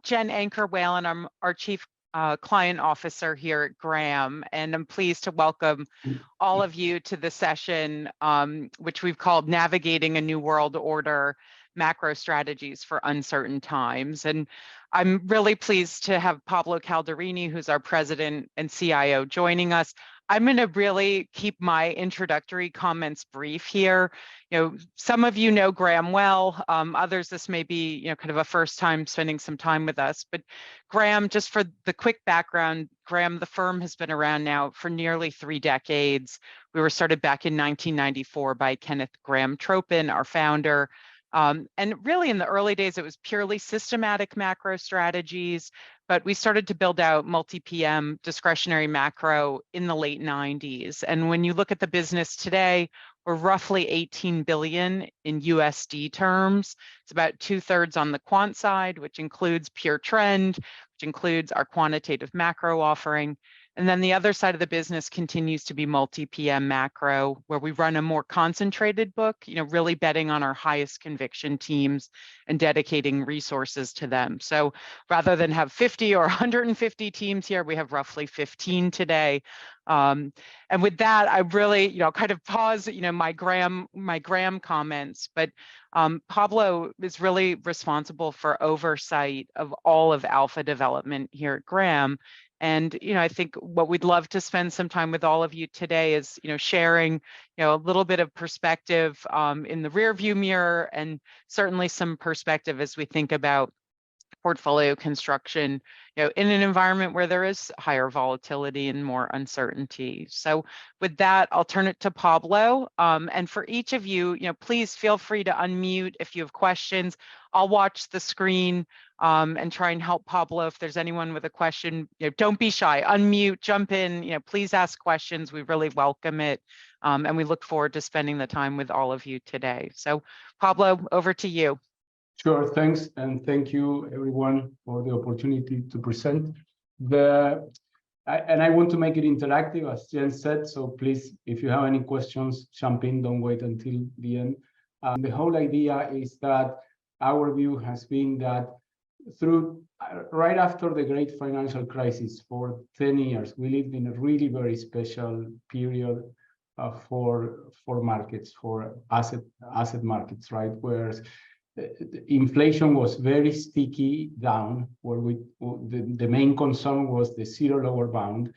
Jen Anker-Whalen. I'm our Chief Client Officer here at Graham, and I'm pleased to welcome all of you to the session, which we've called Navigating a New World Order, Macro Strategies for Uncertain Times. And I'm really pleased to have Pablo Calderini, who's our President and CIO, joining us. I'm going to really keep my introductory comments brief here. Some of you know Graham well, others this may be kind of a first time spending some time with us, but Graham, just for the quick background, Graham, the firm has been around now for nearly 3 decades. We were started back in 1994 by Kenneth Graham Tropin, our founder. And really in the early days, it was purely systematic macro strategies, but we started to build out multi-PM discretionary macro in the late 90s. And when you look at the business today, we're roughly 18 billion in USD terms. It's about 2/3 on the quant side, which includes pure trend, which includes our quantitative macro offering. And then the other side of the business continues to be multi-PM macro, where we run a more concentrated book, really betting on our highest conviction teams and dedicating resources to them. So rather than have 50 or 150 teams here, we have roughly 15 today. And with that, I really, kind of pause, my Graham comments, but Pablo is really responsible for oversight of all of alpha development here at Graham. And, I think what we'd love to spend some time with all of you today is, sharing, a little bit of perspective in the rear view mirror, and certainly some perspective as we think about portfolio construction, in an environment where there is higher volatility and more uncertainty. So with that, I'll turn it to Pablo. And for each of you, please feel free to unmute if you have questions. I'll watch the screen and try and help Pablo if there's anyone with a question. Don't be shy, unmute, jump in, please ask questions. We really welcome it. And we look forward to spending the time with all of you today. So Pablo, over to you. Sure, thanks, and thank you everyone for the opportunity to present. And I want to make it interactive, as Jen said, so please, if you have any questions, jump in, don't wait until the end. The whole idea is that our view has been that right after the great financial crisis for 10 years, we lived in a really very special period for markets, for asset markets, right? Where inflation was very sticky down, where the main concern was the zero lower bound,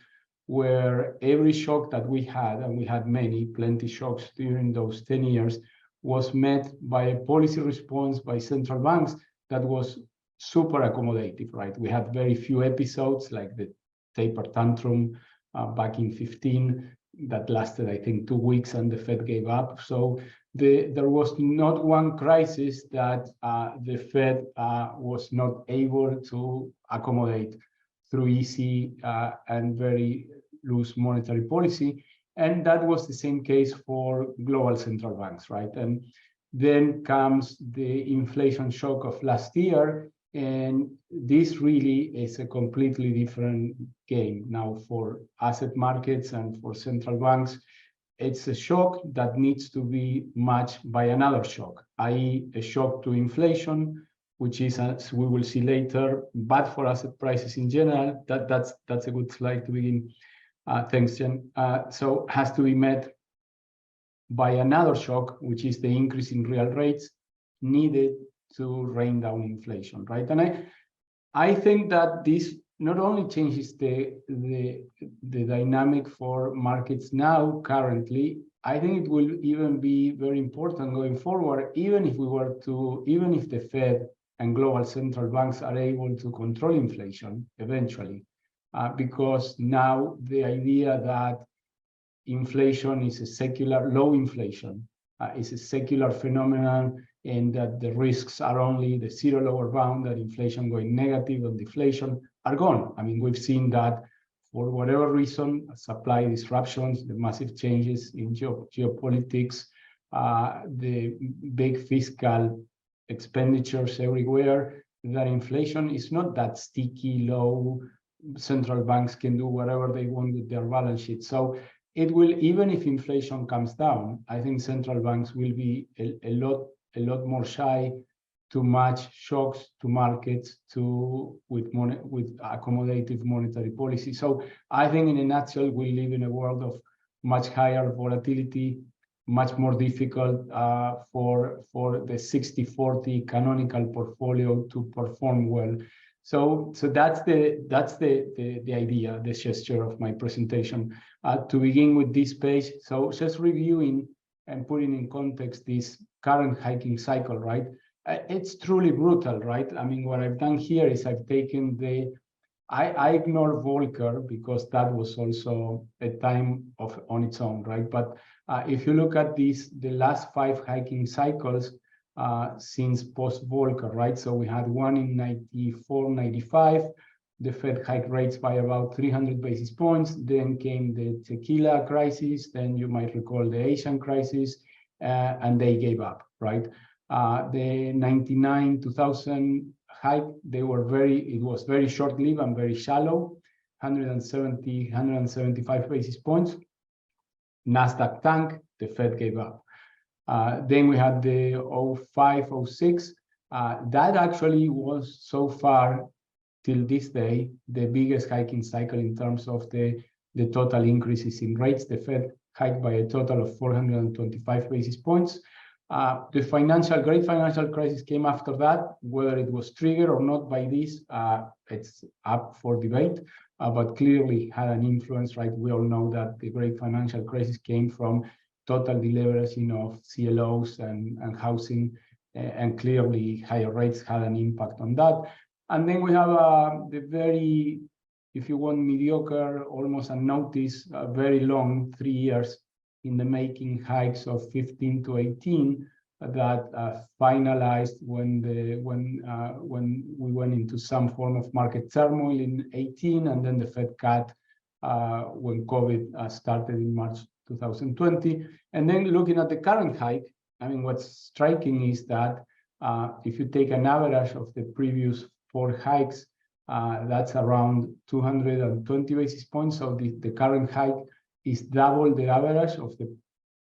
where every shock that we had, and we had plenty shocks during those 10 years, was met by a policy response by central banks that was super accommodative, right? We had very few episodes like the taper tantrum back in 2015 that lasted, I think, 2 weeks, and the Fed gave up. So there was not one crisis that the Fed was not able to accommodate through easy and very loose monetary policy. And that was the same case for global central banks, right? And then comes the inflation shock of last year. And this really is a completely different game now for asset markets and for central banks. It's a shock that needs to be matched by another shock, i.e. a shock to inflation, which is, as we will see later, bad for asset prices in general. That's a good slide to begin. Thanks, Jen. So has to be met by another shock, which is the increase in real rates needed to rein down inflation, right? And I think that this not only changes the dynamic for markets now, currently, I think it will even be very important going forward, even if the Fed and global central banks are able to control inflation eventually, because now the idea that inflation is a secular, low inflation is a secular phenomenon, and that the risks are only the zero lower bound, that inflation going negative and deflation are gone. I mean, we've seen that for whatever reason, supply disruptions, the massive changes in geopolitics, the big fiscal expenditures everywhere, that inflation is not that sticky, low. Central banks can do whatever they want with their balance sheet. So it will, even if inflation comes down, I think central banks will be a lot more shy to match shocks to markets with accommodative monetary policy. So I think in a nutshell, we live in a world of much higher volatility, much more difficult for the 60-40 canonical portfolio to perform well. So that's the idea, the gesture of my presentation. To begin with this page, so just reviewing and putting in context this current hiking cycle, right? It's truly brutal, right? I mean, what I've done here is I've taken I ignore Volcker because that was also a time on its own, right? But if you look at the last 5 hiking cycles since post-Volcker, right? So we had one in 94, 95. The Fed hiked rates by about 300 basis points. Then came the tequila crisis. Then you might recall the Asian crisis, and they gave up, right? The 99, 2000 hike, it was very short-lived and very shallow, 170, 175 basis points. Nasdaq tanked, the Fed gave up. Then we had the 05, 06. That actually was so far till this day the biggest hiking cycle in terms of the total increases in rates. The Fed hiked by a total of 425 basis points. The great financial crisis came after that. Whether it was triggered or not by this, it's up for debate, but clearly had an influence, right? We all know that the great financial crisis came from total deleveraging of CLOs and housing, and clearly higher rates had an impact on that. And then we have the very, if you want, mediocre, almost unnoticed, very long 3 years in the making hikes of 15 to 18 that finalized when we went into some form of market turmoil in 18, and then the Fed cut when COVID started in March 2020. And then looking at the current hike, I mean, what's striking is that if you take an average of the previous 4 hikes, that's around 220 basis points. So the current hike is double the average of the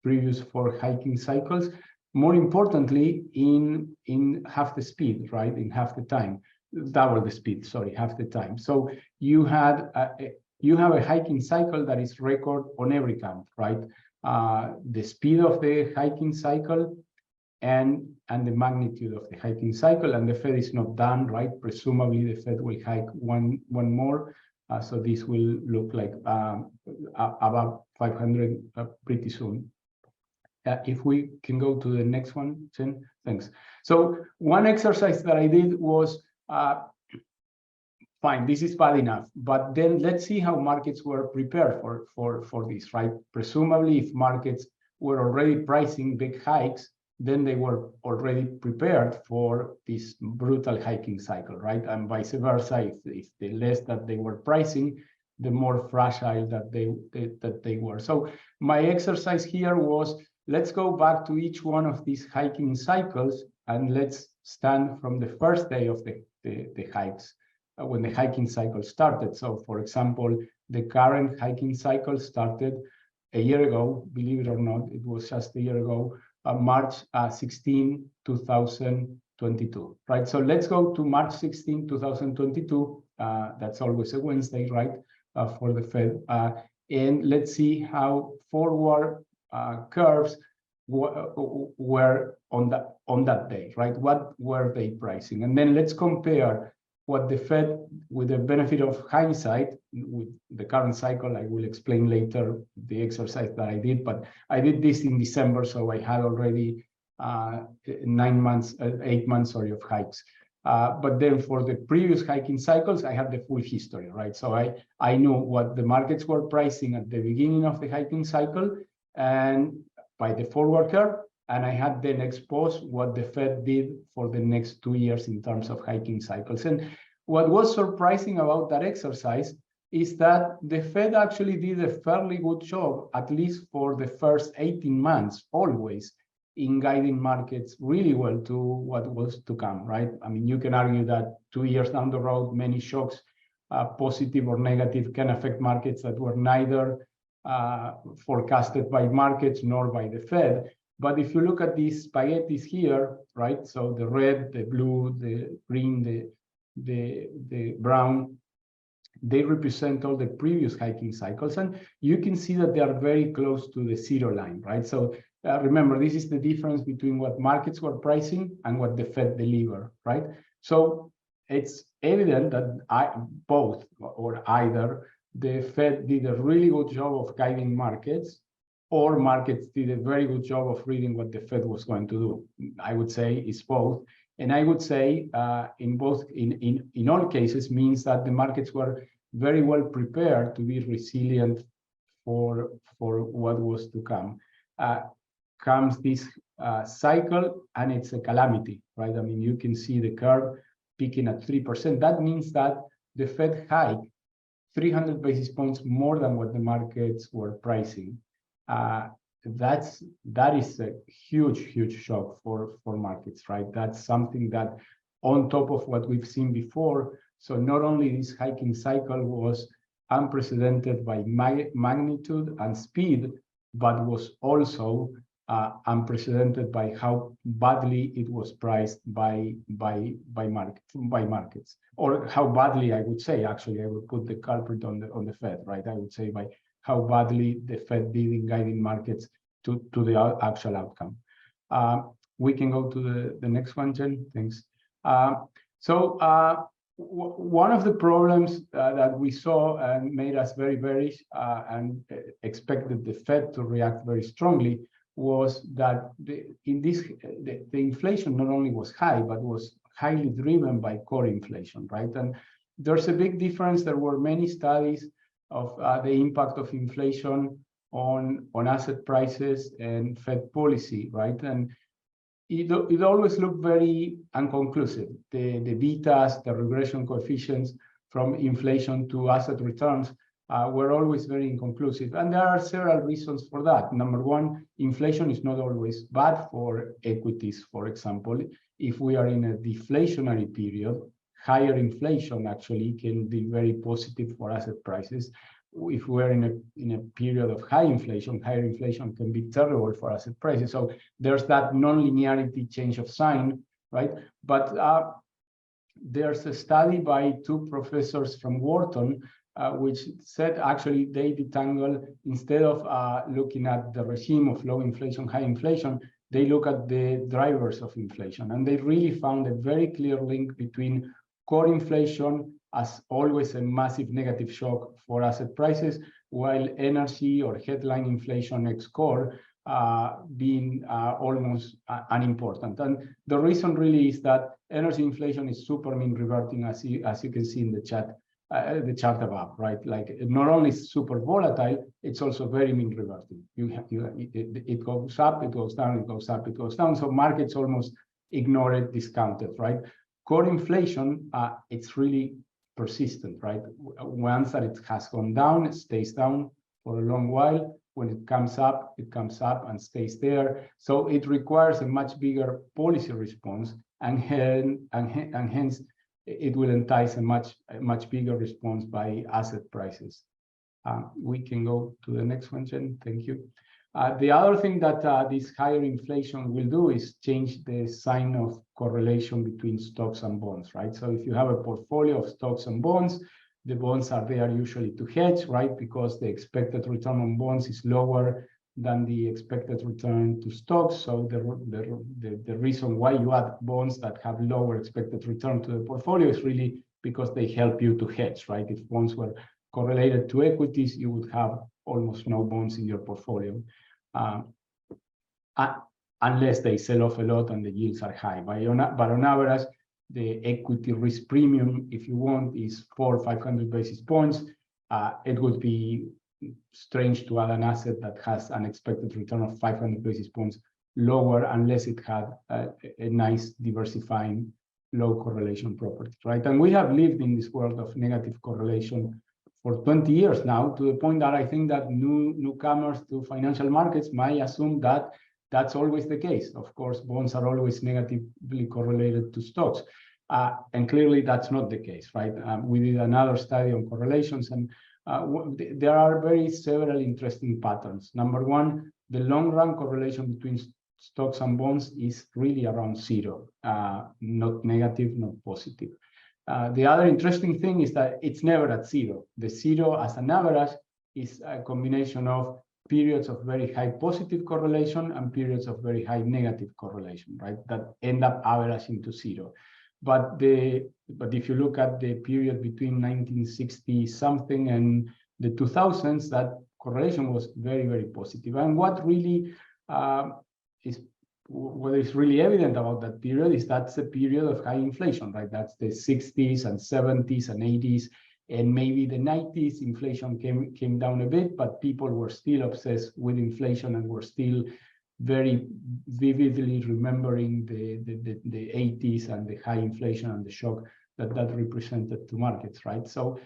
previous 4 hiking cycles. More importantly, in half the speed, right? In half the time, double the speed, sorry, half the time. So you have a hiking cycle that is record on every count, right? The speed of the hiking cycle and the magnitude of the hiking cycle, and the Fed is not done, right? Presumably the Fed will hike one more. So this will look like about 500 pretty soon. If we can go to the next one, Jen, thanks. So one exercise that I did was, fine, this is bad enough, but then let's see how markets were prepared for this, right? Presumably, if markets were already pricing big hikes, then they were already prepared for this brutal hiking cycle, right? And vice versa, if the less that they were pricing, the more fragile that they were. So my exercise here was, let's go back to each one of these hiking cycles, and let's stand from the first day of the hikes, when the hiking cycle started. So for example, the current hiking cycle started a year ago, believe it or not, it was just a year ago, March 16, 2022, right? So let's go to March 16, 2022. That's always a Wednesday, right, for the Fed. And let's see how forward curves were on that day, right? What were they pricing? And then let's compare what the Fed, with the benefit of hindsight, with the current cycle. I will explain later the exercise that I did, but I did this in December, so I had already 8 months, sorry, of hikes. But then for the previous hiking cycles, I had the full history, right? So I knew what the markets were pricing at the beginning of the hiking cycle and by the forward curve, and I had then exposed what the Fed did for the next 2 years in terms of hiking cycles. And what was surprising about that exercise is that the Fed actually did a fairly good job, at least for the first 18 months, always, in guiding markets really well to what was to come, right? I mean, you can argue that 2 years down the road, many shocks, positive or negative, can affect markets that were neither forecasted by markets nor by the Fed. But if you look at these spaghettis here, right? So the red, the blue, the green, the brown, they represent all the previous hiking cycles, and you can see that they are very close to the zero line, right? So remember, this is the difference between what markets were pricing and what the Fed delivered, right? So it's evident that both or either the Fed did a really good job of guiding markets, or markets did a very good job of reading what the Fed was going to do. I would say it's both. And I would say in all cases means that the markets were very well prepared to be resilient for what was to come. Comes this cycle, and it's a calamity, right? I mean, you can see the curve peaking at 3%. That means that the Fed hiked 300 basis points more than what the markets were pricing. That is a huge shock for markets, right? That's something that on top of what we've seen before. So not only this hiking cycle was unprecedented by magnitude and speed, but was also unprecedented by how badly it was priced by markets, or how badly, I would say, actually, I would put the culprit on the Fed, right? I would say by how badly the Fed did in guiding markets to the actual outcome. We can go to the next one, Jen. Thanks. One of the problems that we saw and made us very bearish and expected the Fed to react very strongly was that the inflation not only was high, but was highly driven by core inflation, right? And there's a big difference. There were many studies of the impact of inflation on asset prices and Fed policy, right? And it always looked very inconclusive. The betas, the regression coefficients from inflation to asset returns were always very inconclusive. And there are several reasons for that. Number one, inflation is not always bad for equities, for example. If we are in a deflationary period, higher inflation actually can be very positive for asset prices. If we're in a period of higher inflation can be terrible for asset prices. So there's that non-linearity change of sign, right? But there's a study by two professors from Wharton which said actually they detangle, instead of looking at the regime of low inflation, high inflation, they look at the drivers of inflation. And they really found a very clear link between core inflation, as always a massive negative shock for asset prices, while energy or headline inflation ex core being almost unimportant. And the reason really is that energy inflation is super mean reverting, as you can see in the chart above, right? Like not only super volatile, it's also very mean reverting. It goes up, it goes down, it goes up, it goes down. So markets almost ignore it, discount it, right? Core inflation, it's really persistent, right? Once that it has gone down, it stays down for a long while. When it comes up and stays there. So it requires a much bigger policy response, and hence it will entice a much bigger response by asset prices. We can go to the next one, Jen. Thank you. The other thing that this higher inflation will do is change the sign of correlation between stocks and bonds, right? So if you have a portfolio of stocks and bonds, the bonds are there usually to hedge, right? Because the expected return on bonds is lower than the expected return to stocks. So the reason why you add bonds that have lower expected return to the portfolio is really because they help you to hedge, right? If bonds were correlated to equities, you would have almost no bonds in your portfolio, unless they sell off a lot and the yields are high. But on average, the equity risk premium, if you want, is 400 or 500 basis points. It would be strange to add an asset that has an expected return of 500 basis points lower, unless it had a nice diversifying low correlation property, right? And we have lived in this world of negative correlation for 20 years now, to the point that I think that newcomers to financial markets might assume that that's always the case. Of course, bonds are always negatively correlated to stocks. And clearly that's not the case, right? We did another study on correlations, and there are several interesting patterns. Number one, the long run correlation between stocks and bonds is really around zero, not negative, not positive. The other interesting thing is that it's never at zero. The zero as an average is a combination of periods of very high positive correlation and periods of very high negative correlation, right? That end up averaging to zero. But if you look at the period between 1960 something and the 2000s, that correlation was very, very positive. And what really what is really evident about that period is that's a period of high inflation, right? That's the 60s and 70s and 80s. And maybe the 90s, inflation came down a bit, but people were still obsessed with inflation and were still very vividly remembering the 80s and the high inflation and the shock that represented to markets, right? So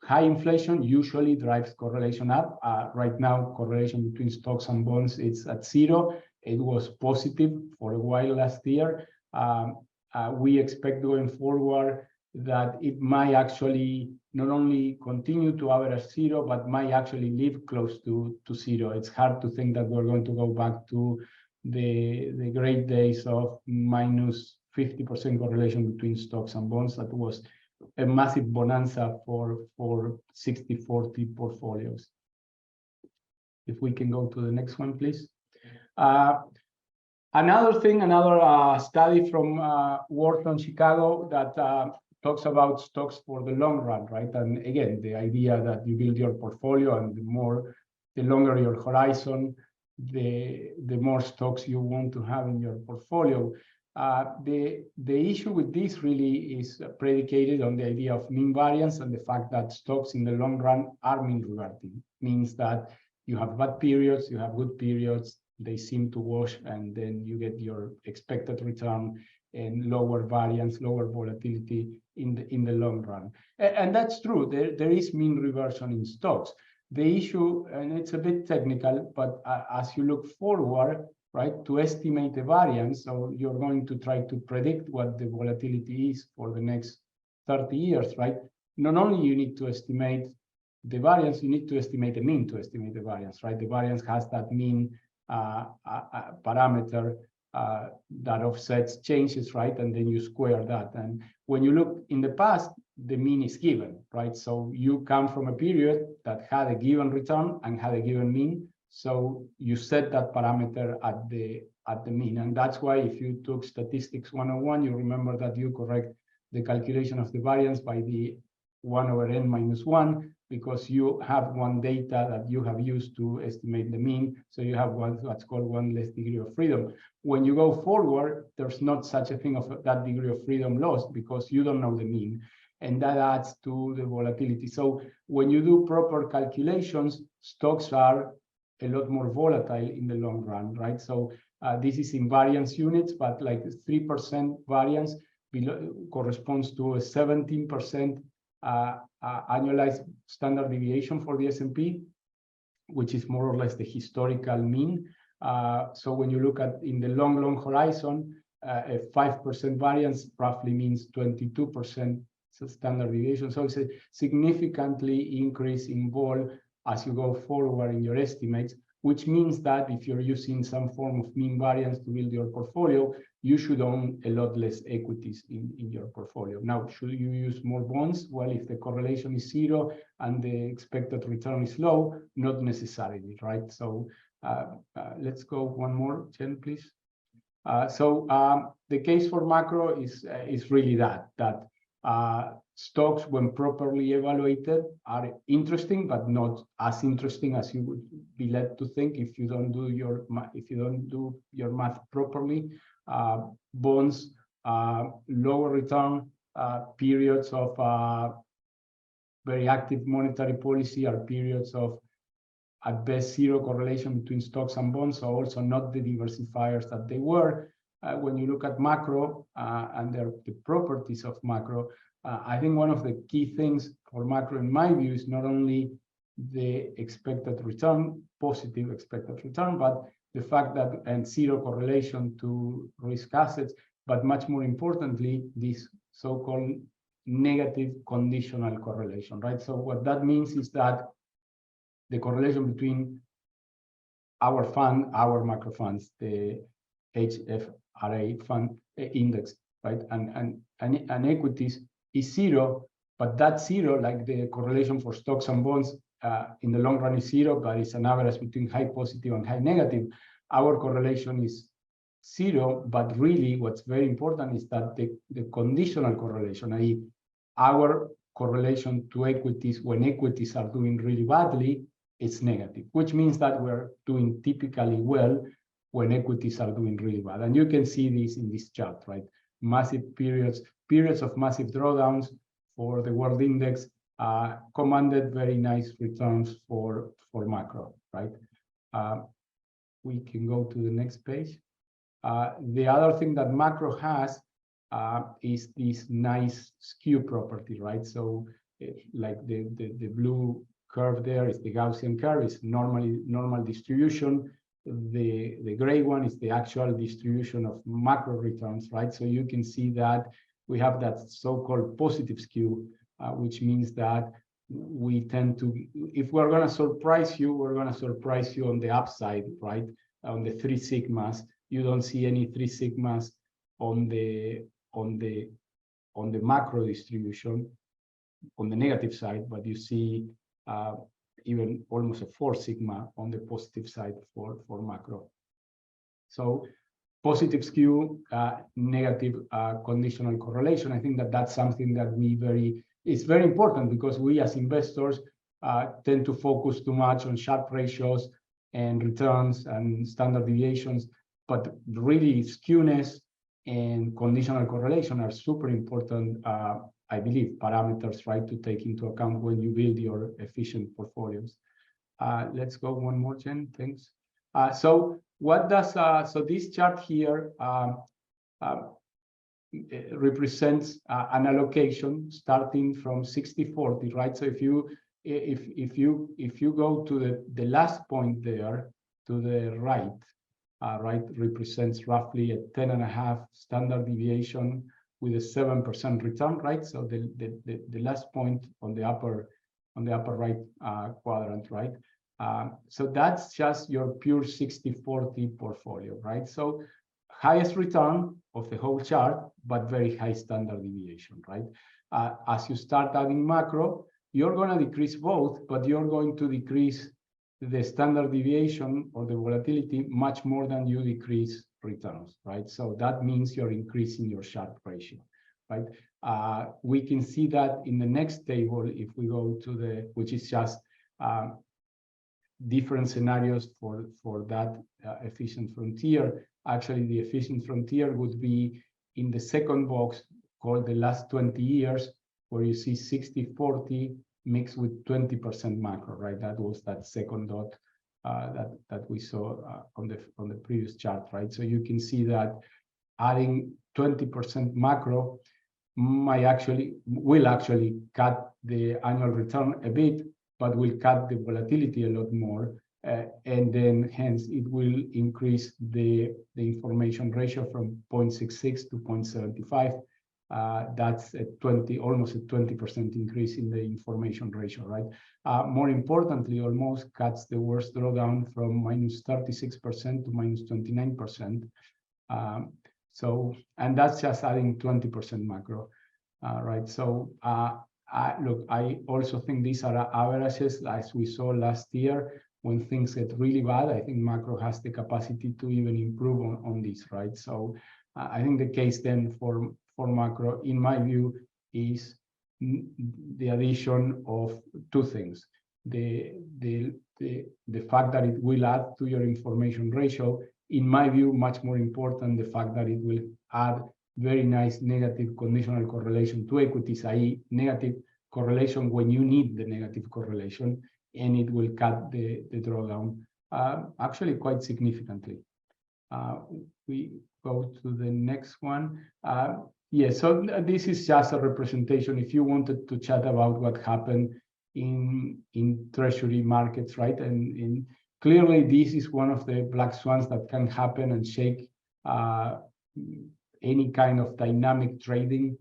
high inflation usually drives correlation up. Right now, correlation between stocks and bonds is at zero. It was positive for a while last year. We expect going forward that it might actually not only continue to average zero, but might actually live close to zero. It's hard to think that we're going to go back to the great days of minus 50% correlation between stocks and bonds. That was a massive bonanza for 60-40 portfolios. If we can go to the next one, please. Another study from Wharton, Chicago, that talks about stocks for the long run, right? And again, the idea that you build your portfolio, and the longer your horizon, the more stocks you want to have in your portfolio. The issue with this really is predicated on the idea of mean variance and the fact that stocks in the long run are mean reverting. Means that you have bad periods, you have good periods, they seem to wash, and then you get your expected return and lower variance, lower volatility in the long run. And that's true. There is mean reversion in stocks. The issue, and it's a bit technical, but as you look forward, right, to estimate the variance, so you're going to try to predict what the volatility is for the next 30 years, right? Not only you need to estimate the variance, you need to estimate the mean to estimate the variance, right? The variance has that mean parameter that offsets changes, right? And then you square that. And when you look in the past, the mean is given, right? So you come from a period that had a given return and had a given mean. So you set that parameter at the mean. And that's why if you took statistics 101, you remember that you correct the calculation of the variance by the 1 over n minus 1, because you have one data that you have used to estimate the mean. So you have what's called one less degree of freedom. When you go forward, there's not such a thing of that degree of freedom lost, because you don't know the mean. And that adds to the volatility. So when you do proper calculations, stocks are a lot more volatile in the long run, right? So this is in variance units, but like 3% variance corresponds to a 17% annualized standard deviation for the S&P, which is more or less the historical mean. So when you look at in the long horizon, a 5% variance roughly means 22% standard deviation. So it's a significantly increase in vol as you go forward in your estimates, which means that if you're using some form of mean variance to build your portfolio, you should own a lot less equities in your portfolio. Now, should you use more bonds? Well, if the correlation is zero and the expected return is low, not necessarily, right? So let's go one more, Jen, please. The case for macro is really that stocks, when properly evaluated, are interesting, but not as interesting as you would be led to think if you don't do your math properly. Bonds, lower return, periods of very active monetary policy are periods of, at best, zero correlation between stocks and bonds, so also not the diversifiers that they were. When you look at macro and the properties of macro, I think one of the key things for macro, in my view, is not only the expected return, positive expected return, but the fact that, and zero correlation to risk assets, but much more importantly, this so-called negative conditional correlation, right? So what that means is that the correlation between our fund, our macro funds, the HFRA fund index, right? And equities is zero, but that zero, like the correlation for stocks and bonds, in the long run is zero, but it's an average between high positive and high negative. Our correlation is zero, but really what's very important is that the conditional correlation, i.e. our correlation to equities when equities are doing really badly, it's negative, which means that we're doing typically well when equities are doing really bad. And you can see this in this chart, right? Massive periods of massive drawdowns for the world index commanded very nice returns for macro, right? We can go to the next page. The other thing that macro has is this nice skew property, right? So like the blue curve there is the Gaussian curve, is normal distribution. The gray one is the actual distribution of macro returns, right? So you can see that we have that so-called positive skew, which means that we tend to, if we're going to surprise you, we're going to surprise you on the upside, right? On the 3 sigmas. You don't see any 3 sigmas on the macro distribution on the negative side, but you see even almost a 4 sigma on the positive side for macro. So positive skew, negative conditional correlation. I think that that's something that it's very important, because we as investors tend to focus too much on Sharpe ratios and returns and standard deviations, but really skewness and conditional correlation are super important, I believe, parameters, right, to take into account when you build your efficient portfolios. Let's go one more, Jen, thanks. So what does, so this chart here represents an allocation starting from 60-40, right? So if you go to the last point there to the right, right, represents roughly a 10.5 standard deviation with a 7% return, right? So the last point on the upper right quadrant, right? So that's just your pure 60-40 portfolio, right? So highest return of the whole chart, but very high standard deviation, right? As you start adding macro, you're going to decrease both, but you're going to decrease the standard deviation or the volatility much more than you decrease returns, right? So that means you're increasing your Sharpe ratio, right? We can see that in the next table if we go to which is just different scenarios for that efficient frontier. Actually, the efficient frontier would be in the second box called the last 20 years, where you see 60-40 mixed with 20% macro, right? That was that second dot that we saw on the previous chart, right? So you can see that adding 20% macro will actually cut the annual return a bit, but will cut the volatility a lot more, and then hence it will increase the information ratio from 0.66 to 0.75. That's almost a 20% increase in the information ratio, right? More importantly, almost cuts the worst drawdown from minus 36% to minus 29%. So, and that's just adding 20% macro, right? So, look, I also think these are averages, as we saw last year. When things get really bad, I think macro has the capacity to even improve on this, right? So I think the case then for macro, in my view, is the addition of two things. The fact that it will add to your information ratio, in my view, much more important, the fact that it will add very nice negative conditional correlation to equities, i.e. negative correlation when you need the negative correlation, and it will cut the drawdown actually quite significantly. We go to the next one. Yeah, so this is just a representation. If you wanted to chat about what happened in treasury markets, right? And clearly this is one of the black swans that can happen and shake any kind of dynamic trading.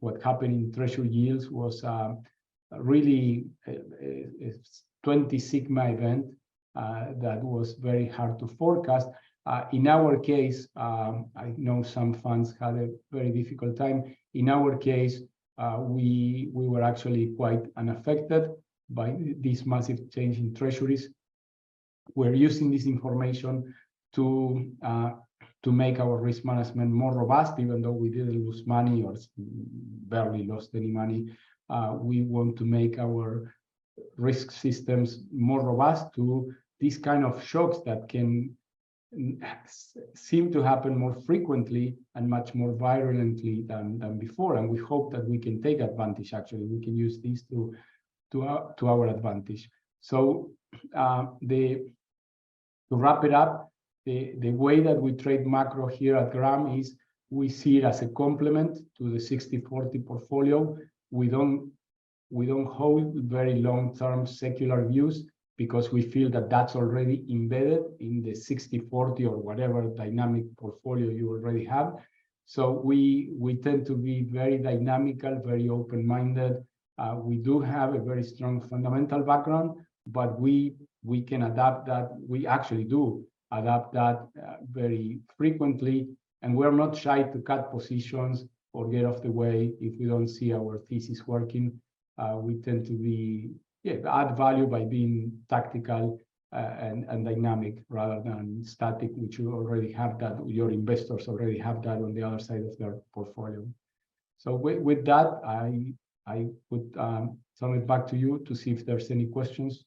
What happened in treasury yields was really a 20 sigma event that was very hard to forecast. In our case, I know some funds had a very difficult time. In our case, we were actually quite unaffected by this massive change in treasuries. We're using this information to make our risk management more robust, even though we didn't lose money or barely lost any money. We want to make our risk systems more robust to these kind of shocks that can seem to happen more frequently and much more virulently than before. And we hope that we can take advantage. Actually, we can use these to our advantage. So to wrap it up, the way that we trade macro here at Gram is we see it as a complement to the 60-40 portfolio. We don't hold very long-term secular views because we feel that that's already embedded in the 60-40 or whatever dynamic portfolio you already have. So we tend to be very dynamical, very open-minded. We do have a very strong fundamental background, but we can adapt that. We actually do adapt that very frequently, and we're not shy to cut positions or get off the way if we don't see our thesis working. We tend to add value by being tactical and dynamic rather than static, which you already have that, your investors already have that on the other side of their portfolio. So with that, I would turn it back to you to see if there's any questions.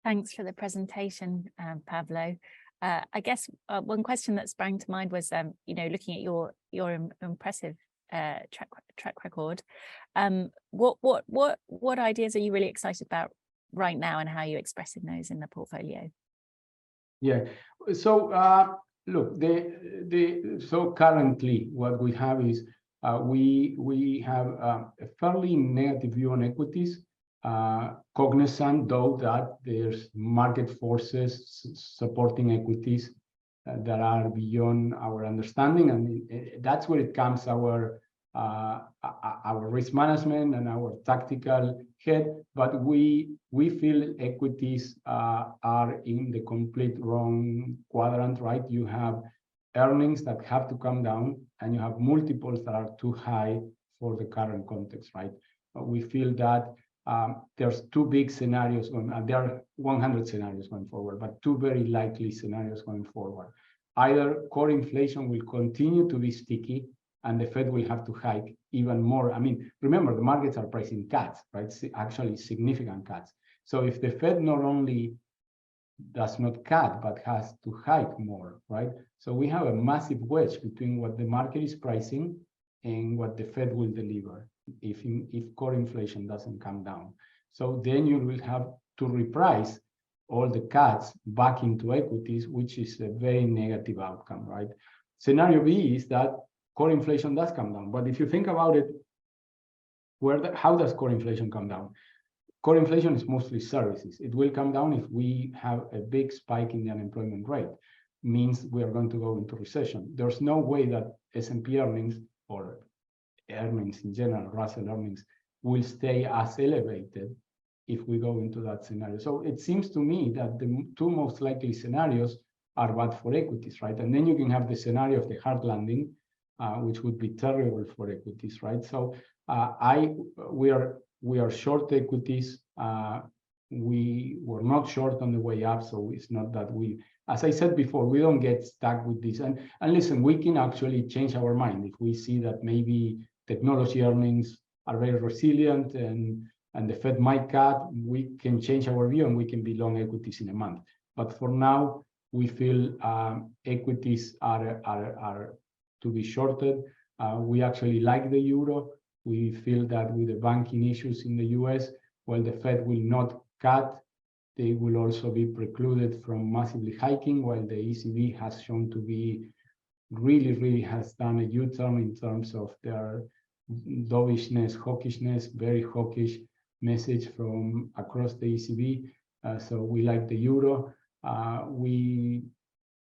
Thanks for the presentation, Pablo. I guess one question that sprang to mind was, looking at your impressive track record. What ideas are you really excited about right now, and how are you expressing those in the portfolio? Yeah. So look, so currently what we have is we have a fairly negative view on equities. Cognizant though that there's market forces supporting equities that are beyond our understanding, and that's where it comes our risk management and our tactical head. But we feel equities are in the complete wrong quadrant, right? You have earnings that have to come down, and you have multiples that are too high for the current context, right? But we feel that there's two big scenarios going. There are 100 scenarios going forward, but two very likely scenarios going forward. Either core inflation will continue to be sticky, and the Fed will have to hike even more. I mean, remember, the markets are pricing cuts, right? Actually, significant cuts. So if the Fed not only does not cut, but has to hike more, right? So we have a massive wedge between what the market is pricing and what the Fed will deliver if core inflation doesn't come down. So then you will have to reprice all the cuts back into equities, which is a very negative outcome, right? Scenario B is that core inflation does come down. But if you think about it, how does core inflation come down? Core inflation is mostly services. It will come down if we have a big spike in the unemployment rate. Means we are going to go into recession. There's no way that S&P earnings or earnings in general, Russell earnings, will stay as elevated if we go into that scenario. So it seems to me that the two most likely scenarios are bad for equities, right? And then you can have the scenario of the hard landing, which would be terrible for equities, right? So we are short equities. We were not short on the way up, so it's not that we, as I said before, we don't get stuck with this. And listen, we can actually change our mind if we see that maybe technology earnings are very resilient and the Fed might cut. We can change our view and we can be long equities in a month. But for now, we feel equities are to be shorted. We actually like the euro. We feel that with the banking issues in the US, while the Fed will not cut, they will also be precluded from massively hiking, while the ECB has shown to be really has done a U-turn in terms of their dovishness, hawkishness, very hawkish message from across the ECB. So we like the euro. We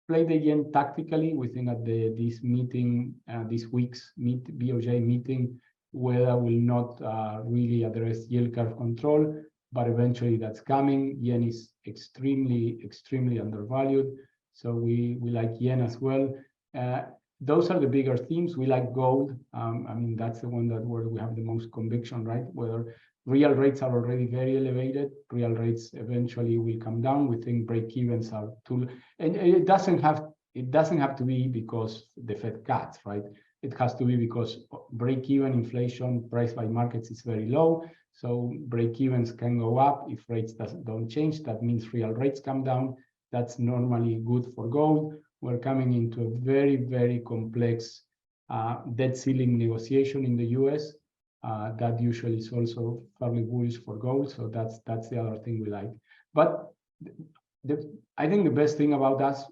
play the yen tactically. We think at this meeting, this week's BOJ meeting, weather will not really address yield curve control, but eventually that's coming. Yen is extremely undervalued, so we like yen as well. Those are the bigger themes. We like gold. I mean, that's the one where we have the most conviction, right? Whether real rates are already very elevated, real rates eventually will come down. We think break-evens are too, and it doesn't have to be because the Fed cuts, right? It has to be because break-even inflation priced by markets is very low. So break-evens can go up if rates don't change. That means real rates come down. That's normally good for gold. We're coming into a very complex debt ceiling negotiation in the US. That usually is also fairly bullish for gold. So that's the other thing we like. But I think the best thing about us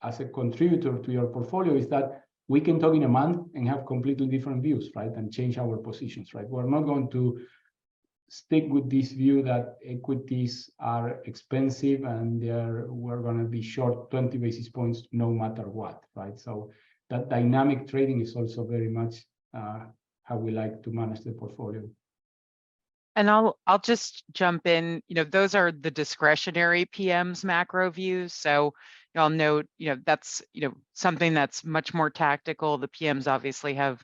as a contributor to your portfolio is that we can talk in a month and have completely different views, right? And change our positions, right? We're not going to stick with this view that equities are expensive and we're going to be short 20 basis points no matter what, right? So that dynamic trading is also very much how we like to manage the portfolio. And I'll just jump in. Those are the discretionary PM's macro views. So I'll note, that's something that's much more tactical. The PMs obviously have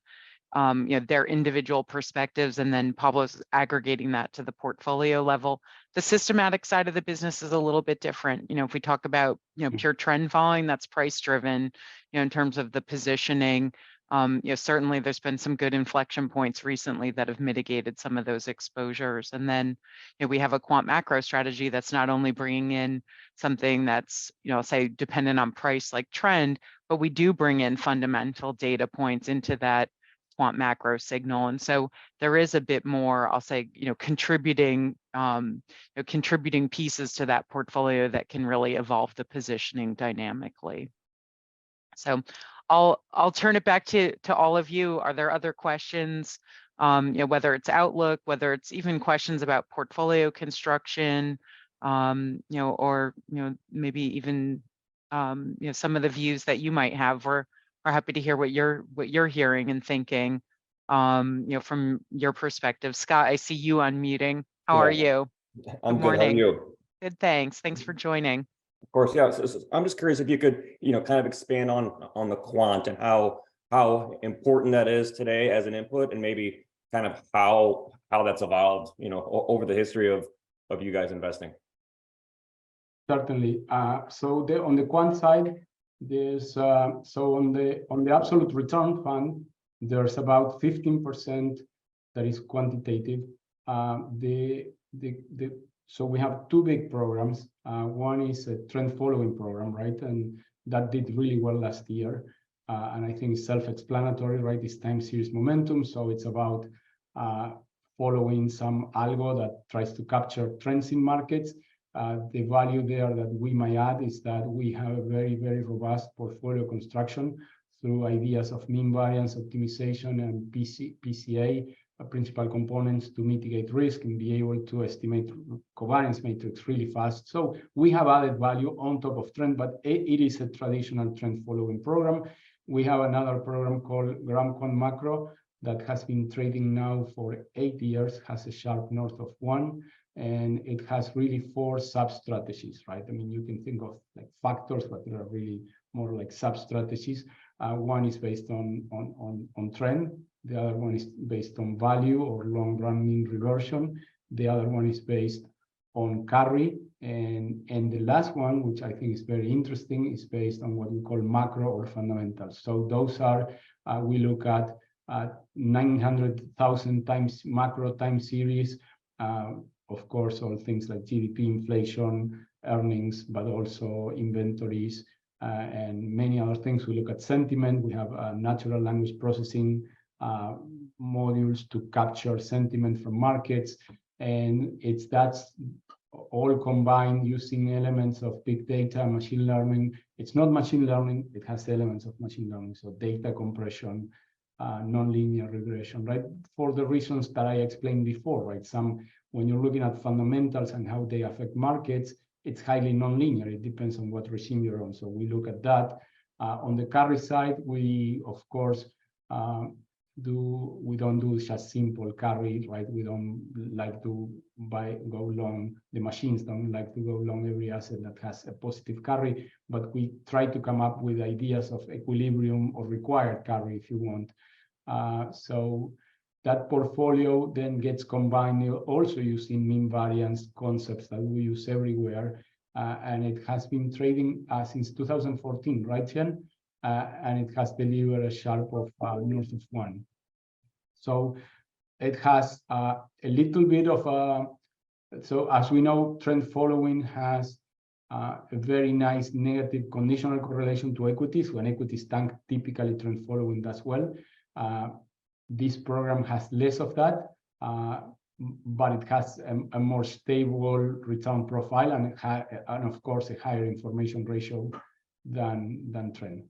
their individual perspectives, and then Pablo's aggregating that to the portfolio level. The systematic side of the business is a little bit different. If we talk about pure trend following, that's price driven. In terms of the positioning, certainly there's been some good inflection points recently that have mitigated some of those exposures. And then we have a quant macro strategy that's not only bringing in something that's say dependent on price like trend, but we do bring in fundamental data points into that quant macro signal. And so there is a bit more, I'll say, contributing pieces to that portfolio that can really evolve the positioning dynamically. So I'll turn it back to all of you. Are there other questions? Whether it's outlook, whether it's even questions about portfolio construction, or maybe even some of the views that you might have. We're happy to hear what you're hearing and thinking, from your perspective. Scott, I see you unmuting. How are you? I'm good morning. Good. How are you? Good, thanks. Thanks for joining. Of course, yeah. So I'm just curious if you could, kind of expand on the quant and how important that is today as an input, and maybe kind of how that's evolved, over the history of you guys investing. Certainly. So on the quant side, there's so on the absolute return fund, there's about 15% that is quantitative. So we have two big programs. One is a trend following program, right? And that did really well last year. And I think it's self-explanatory, right? It's time series momentum. So it's about following some algo that tries to capture trends in markets. The value there that we might add is that we have a very robust portfolio construction through ideas of mean variance optimization and PCA, principal components, to mitigate risk and be able to estimate covariance matrix really fast. So we have added value on top of trend, but it is a traditional trend following program. We have another program called Gram Quant Macro that has been trading now for 8 years, has a sharp north of 1, and it has really 4 sub-strategies, right? I mean, you can think of like factors, but there are really more like sub-strategies. One is based on trend. The other one is based on value or long-run mean reversion. The other one is based on carry. And the last one, which I think is very interesting, is based on what we call macro or fundamentals. So those are, we look at 900,000 times macro time series. Of course, all things like GDP, inflation, earnings, but also inventories, and many other things. We look at sentiment. We have natural language processing modules to capture sentiment from markets, and that's all combined using elements of big data, machine learning. It's not machine learning, it has elements of machine learning, so data compression, nonlinear regression, right? For the reasons that I explained before, right? When you're looking at fundamentals and how they affect markets, it's highly nonlinear. It depends on what regime you're on. So we look at that. On the carry side, we, of course, don't do just simple carry, right? We don't like to go long. The machines don't like to go long every asset that has a positive carry, but we try to come up with ideas of equilibrium or required carry, if you want. So that portfolio then gets combined also using mean variance concepts that we use everywhere. And it has been trading since 2014, right, Jen? And it has delivered a Sharpe of north of 1. So it has a little bit of so as we know, trend following has a very nice negative conditional correlation to equities. When equities tank, typically trend following does well. This program has less of that, but it has a more stable return profile and of course a higher information ratio than trend.